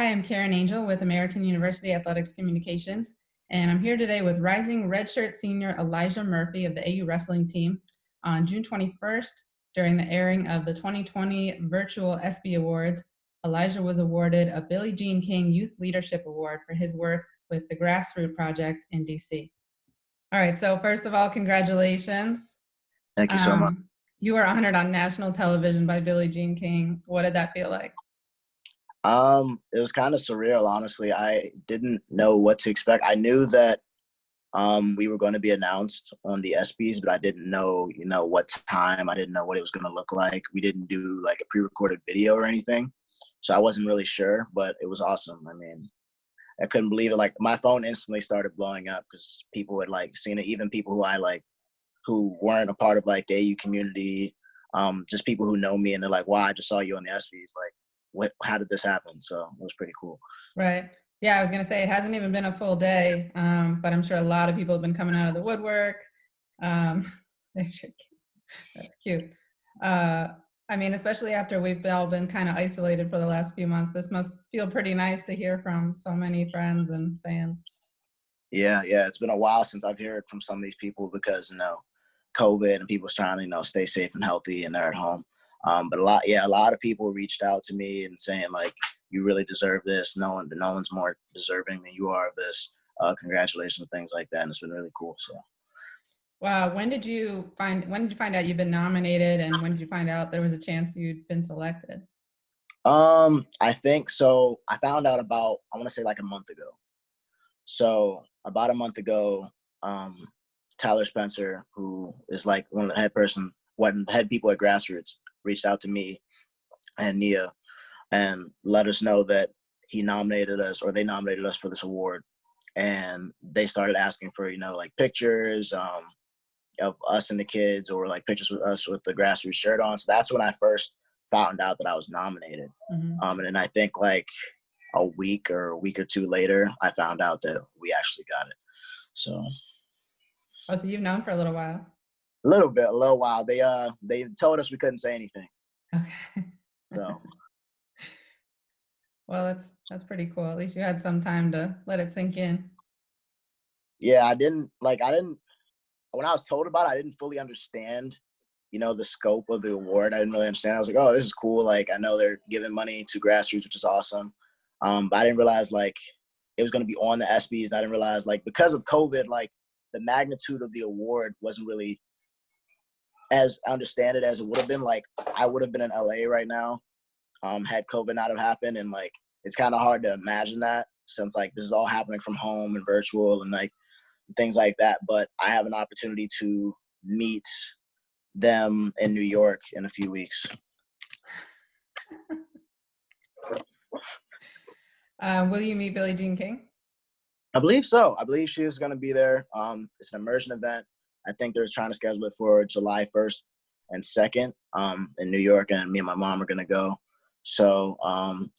I'm Karen Angel with American University Athletics Communications, and I'm here today with rising redshirt senior Elijah Murphy of the AU wrestling team. On June 21st, during the airing of the 2020 virtual ESPY Awards, Elijah was awarded a Billie Jean King Youth Leadership Award for his work with the Grassroot Project in DC. All right, so first of all, congratulations. Thank you so much. You were honored on national television by Billie Jean King. What did that feel like? It was kind of surreal, honestly. I didn't know what to expect. I knew that we were going to be announced on the ESPYs, but I didn't know, what time. I didn't know what it was going to look like. We didn't do like a pre-recorded video or anything, so I wasn't really sure. But it was awesome. I mean, I couldn't believe it. Like my phone instantly started blowing up because people had like seen it. Even people who I like, who weren't a part of like the AU community, just people who know me, and they're like, "Wow, I just saw you on the ESPYs." Like, how did this happen? So it was pretty cool. Right. Yeah, I was going to say it hasn't even been a full day, but I'm sure a lot of people have been coming out of the woodwork. That's cute. I mean, especially after we've all been kind of isolated for the last few months, this must feel pretty nice to hear from so many friends and fans. Yeah. It's been a while since I've heard from some of these people because, COVID and people's trying to, stay safe and healthy and they're at home. But a lot of people reached out to me and saying like, you really deserve this. No one's more deserving than you are of this. Congratulations, things like that. And it's been really cool. So. Wow. When did you find out you've been nominated, and when did you find out there was a chance you'd been selected? I think so. I found out about, I want to say like a month ago. So about a month ago, Tyler Spencer, who is like one of the head people at Grassroots, reached out to me and Nia and let us know that they nominated us for this award. And they started asking for, like pictures of us and the kids, or like pictures with us with the Grassroots shirt on. So that's when I first found out that I was nominated. Mm-hmm. And then I think like a week or two later, I found out that we actually got it. So. Oh, so you've known for a little while. A little while. They told us we couldn't say anything. Okay. So. Well, that's pretty cool. At least you had some time to let it sink in. Yeah, I didn't. When I was told about it, I didn't fully understand, the scope of the award. I didn't really understand. I was like, oh, this is cool. Like, I know they're giving money to Grassroots, which is awesome. But I didn't realize like it was going to be on the ESPYs. And I didn't realize like because of COVID, like the magnitude of the award wasn't really as understand it as it would have been. Like I would have been in LA right now, had COVID not have happened. And like, it's kind of hard to imagine that since like this is all happening from home and virtual and like things like that. But I have an opportunity to meet them in New York in a few weeks. Will you meet Billie Jean King? I believe so. I believe she is going to be there. It's an immersion event. I think they're trying to schedule it for July 1st and 2nd in New York, and me and my mom are going to go. So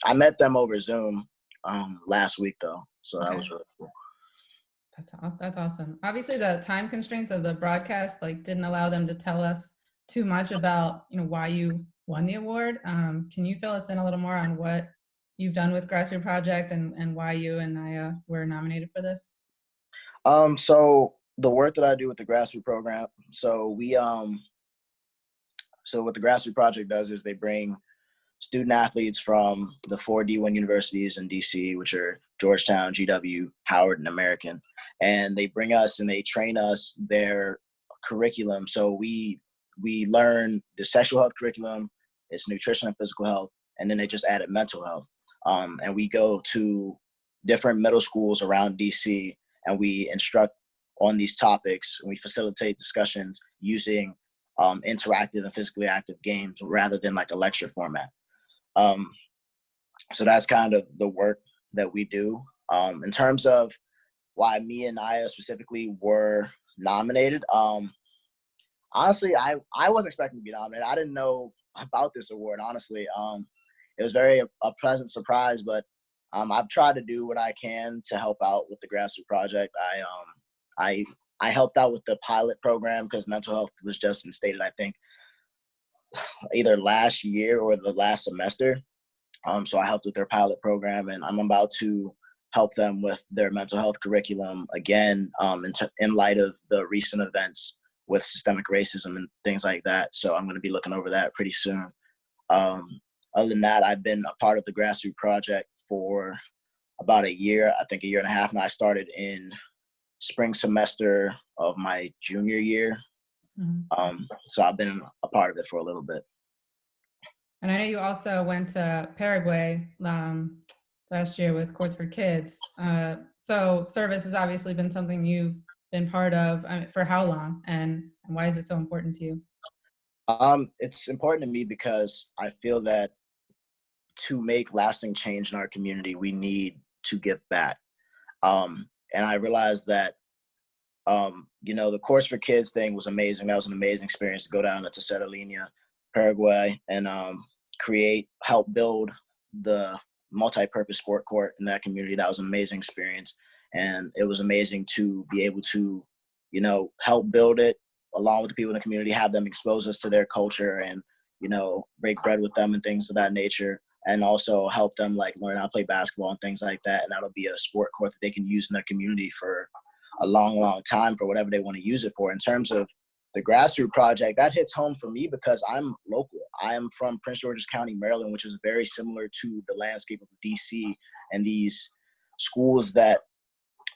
I met them over Zoom last week, though. So that was really cool. That's awesome. Obviously, the time constraints of the broadcast didn't allow them to tell us too much about why you won the award. Can you fill us in a little more on what you've done with Grassroot Project and why you and Naya were nominated for this? So the work that I do with the Grassroot program. So we so what the Grassroot Project does is they bring student athletes from the 4 D1 universities in DC, which are Georgetown, GW, Howard, and American. And they bring us and they train us their curriculum. So we learn the sexual health curriculum, it's nutrition and physical health, and then they just added mental health. And we go to different middle schools around DC and we instruct on these topics, and we facilitate discussions using interactive and physically active games rather than like a lecture format. So that's kind of the work that we do. In terms of why me and Naya specifically were nominated, honestly, I wasn't expecting to be nominated. I didn't know about this award, honestly. It was a pleasant surprise, but I've tried to do what I can to help out with the Grassroot Project. I helped out with the pilot program because mental health was just instated, I think, either last year or the last semester. So I helped with their pilot program, and I'm about to help them with their mental health curriculum again, in light of the recent events with systemic racism and things like that. So I'm going to be looking over that pretty soon. Um, Other than that, I've been a part of the Grassroot Project for about a year, I think a year and a half now. I started in spring semester of my junior year. Mhm. So I've been a part of it for a little bit. And I know you also went to Paraguay last year with Courts for Kids. So service has obviously been something you've been part of. For how long, and why is it so important to you? It's important to me because I feel that to make lasting change in our community, we need to give back. And I realized that, the Course for Kids thing was amazing. That was an amazing experience to go down to Cerdelia, Paraguay, and help build the multi-purpose sport court in that community. That was an amazing experience, and it was amazing to be able to, help build it along with the people in the community, have them expose us to their culture, and break bread with them and things of that nature, and also help them like learn how to play basketball and things like that. And that'll be a sport court that they can use in their community for a long, long time for whatever they want to use it for. In terms of the Grassroot Project, that hits home for me because I'm local. I am from Prince George's County, Maryland, which is very similar to the landscape of DC and these schools that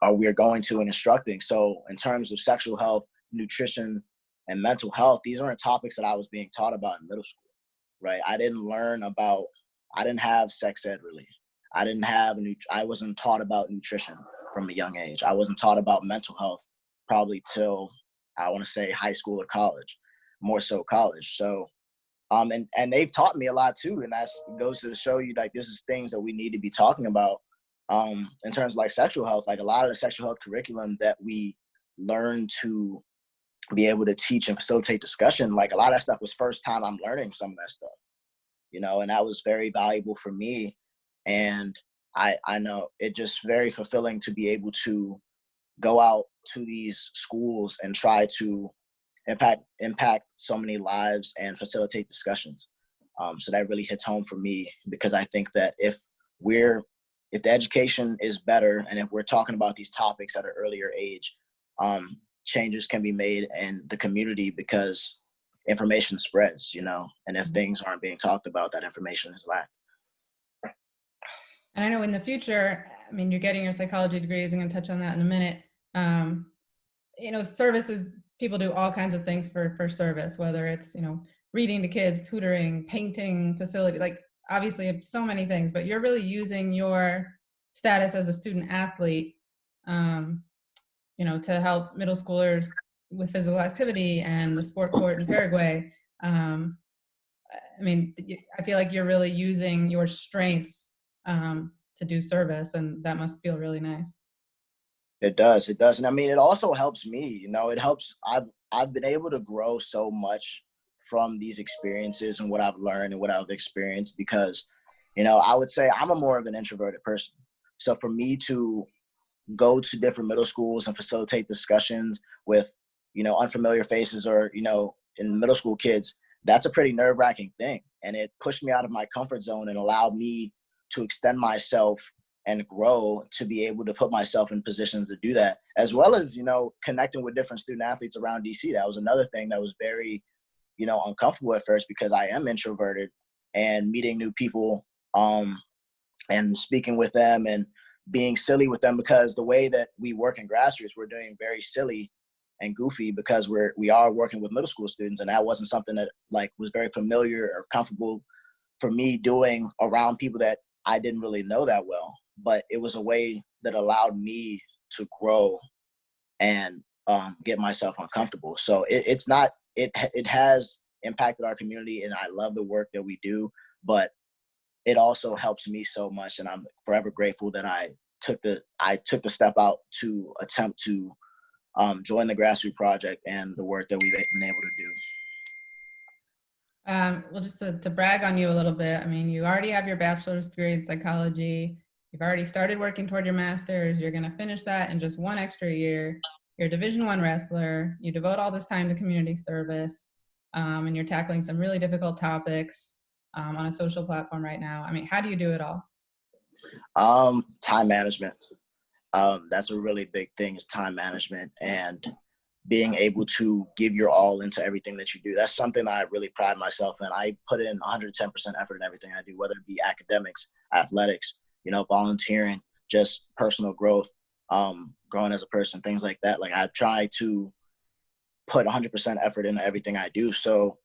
we're going to and instructing. So in terms of sexual health, nutrition, and mental health, these aren't topics that I was being taught about in middle school, right? I didn't have sex ed really. I wasn't taught about nutrition from a young age. I wasn't taught about mental health probably till I want to say high school or college, more so college. So, and they've taught me a lot too. And that goes to show you like, this is things that we need to be talking about. In terms of like sexual health, like a lot of the sexual health curriculum that we learn to be able to teach and facilitate discussion, like a lot of that stuff was first time I'm learning some of that stuff, and that was very valuable for me. And I know it just very fulfilling to be able to go out to these schools and try to impact so many lives and facilitate discussions. So that really hits home for me because I think that if the education is better and if we're talking about these topics at an earlier age, changes can be made in the community because information spreads, and if things aren't being talked about, that information is lacked. And I know in the future, I mean, you're getting your psychology degrees. I'm going to touch on that in a minute. Um, services, people do all kinds of things for service, whether it's, reading to kids, tutoring, painting, facility, like obviously so many things, but you're really using your status as a student athlete, um, to help middle schoolers with physical activity and the sport court in Paraguay. Um, I mean, I feel like you're really using your strengths to do service, and that must feel really nice. It does, and I mean, it also helps me. It helps. I've been able to grow so much from these experiences and what I've learned and what I've experienced because, I would say I'm a more of an introverted person. So for me to go to different middle schools and facilitate discussions with, unfamiliar faces or, in middle school kids, that's a pretty nerve-wracking thing. And it pushed me out of my comfort zone and allowed me to extend myself and grow to be able to put myself in positions to do that, as well as, connecting with different student athletes around DC. That was another thing that was very, uncomfortable at first because I am introverted and meeting new people, and speaking with them and being silly with them because the way that we work in grassroots, we're doing very silly and goofy because we are working with middle school students, and that wasn't something that like was very familiar or comfortable for me doing around people that I didn't really know that well. But it was a way that allowed me to grow and get myself uncomfortable. So it's not it has impacted our community, and I love the work that we do, but it also helps me so much, and I'm forever grateful that I took the step out to attempt to join the Grassroot Project and the work that we've been able to do. Well, just to brag on you a little bit, I mean, you already have your bachelor's degree in psychology. You've already started working toward your master's. You're going to finish that in just one extra year. You're a Division I wrestler. You devote all this time to community service, and you're tackling some really difficult topics. on a social platform right now. I mean, how do you do it all? Time management. That's a really big thing, is time management and being able to give your all into everything that you do. That's something I really pride myself in. I put in 110% effort in everything I do, whether it be academics, athletics, volunteering, just personal growth, growing as a person, things like that. Like, I try to put 100% effort into everything I do. So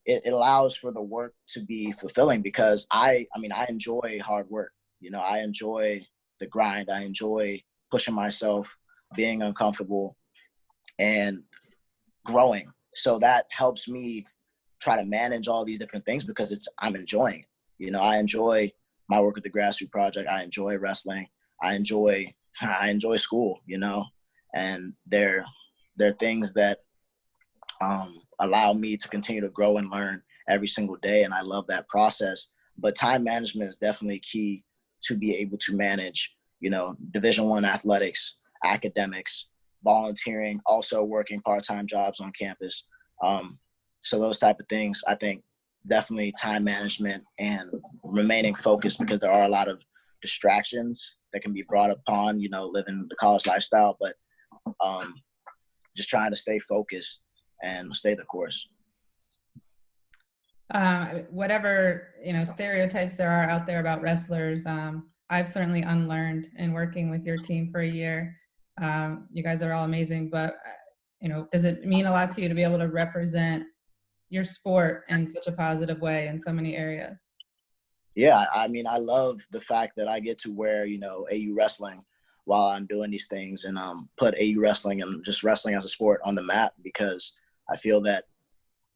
it allows for the work to be fulfilling, because I enjoy hard work. I enjoy the grind. I enjoy pushing myself, being uncomfortable, and growing. So that helps me try to manage all these different things, because I'm enjoying it. I enjoy my work at the Grassroot Project. I enjoy wrestling. I enjoy school. And they're things that allow me to continue to grow and learn every single day, and I love that process. But time management is definitely key to be able to manage, Division I athletics, academics, volunteering, also working part-time jobs on campus. So those type of things, I think definitely time management and remaining focused, because there are a lot of distractions that can be brought upon, living the college lifestyle, but just trying to stay focused and stay the course. Whatever stereotypes there are out there about wrestlers, I've certainly unlearned in working with your team for a year. You guys are all amazing, but does it mean a lot to you to be able to represent your sport in such a positive way in so many areas? Yeah, I love the fact that I get to wear, AU wrestling while I'm doing these things, and put AU wrestling and just wrestling as a sport on the map, because I feel that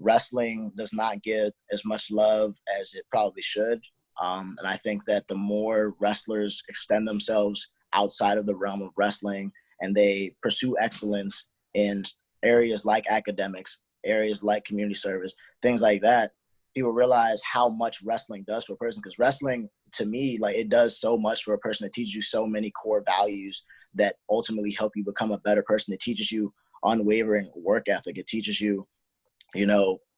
wrestling does not get as much love as it probably should. And I think that the more wrestlers extend themselves outside of the realm of wrestling, and they pursue excellence in areas like academics, areas like community service, things like that, people realize how much wrestling does for a person. Because wrestling, to me, like, it does so much for a person. It teaches you so many core values that ultimately help you become a better person. It teaches you unwavering work ethic. It teaches you,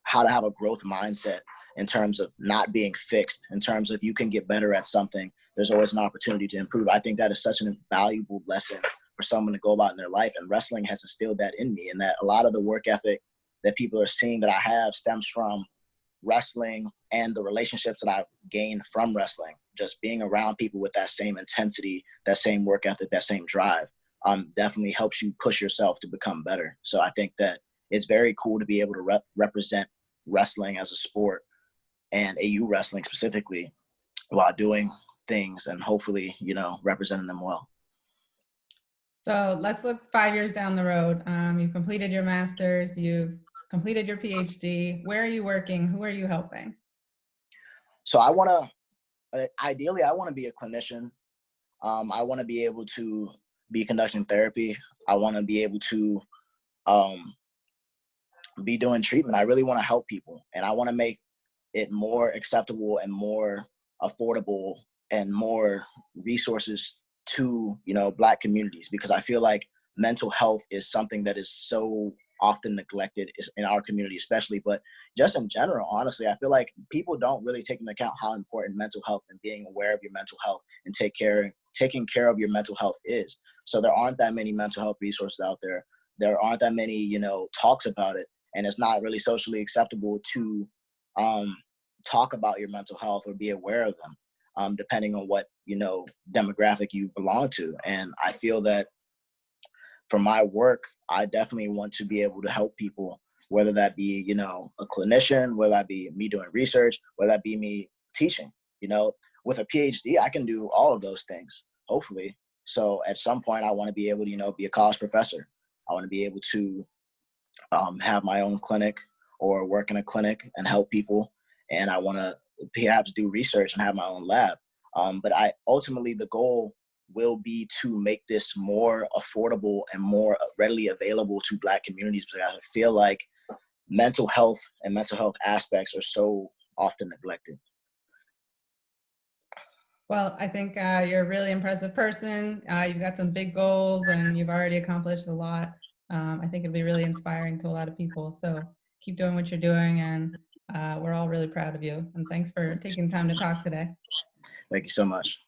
how to have a growth mindset in terms of not being fixed, in terms of you can get better at something. There's always an opportunity to improve. I think that is such an invaluable lesson for someone to go about in their life. And wrestling has instilled that in me, and that a lot of the work ethic that people are seeing that I have stems from wrestling and the relationships that I've gained from wrestling. Just being around people with that same intensity, that same work ethic, that same drive, definitely helps you push yourself to become better. So I think that it's very cool to be able to represent wrestling as a sport, and AU wrestling specifically, while doing things and hopefully, representing them well. So let's look 5 years down the road. You've completed your master's, you've completed your PhD. Where are you working? Who are you helping? So ideally, I want to be a clinician. I want to be able to be conducting therapy. I want to be able to um, be doing treatment. I really want to help people, and I want to make it more acceptable and more affordable and more resources to, Black communities, because I feel like mental health is something that is so often neglected in our community, especially, but just in general. Honestly, I feel like people don't really take into account how important mental health and being aware of your mental health and taking care of your mental health is. So there aren't that many mental health resources out there. There aren't that many, talks about it, and it's not really socially acceptable to um, talk about your mental health or be aware of them, depending on what, demographic you belong to. And I feel that for my work, I definitely want to be able to help people, whether that be, a clinician, whether that be me doing research, whether that be me teaching. With a PhD, I can do all of those things, hopefully. So at some point, I want to be able to, be a college professor. I want to be able to have my own clinic or work in a clinic and help people. And I want to perhaps do research and have my own lab. But ultimately, the goal will be to make this more affordable and more readily available to Black communities, because I feel like mental health and mental health aspects are so often neglected. Well, I think you're a really impressive person. You've got some big goals and you've already accomplished a lot. I think it'll be really inspiring to a lot of people. So keep doing what you're doing, and We're all really proud of you. And thanks for taking time to talk today. Thank you so much.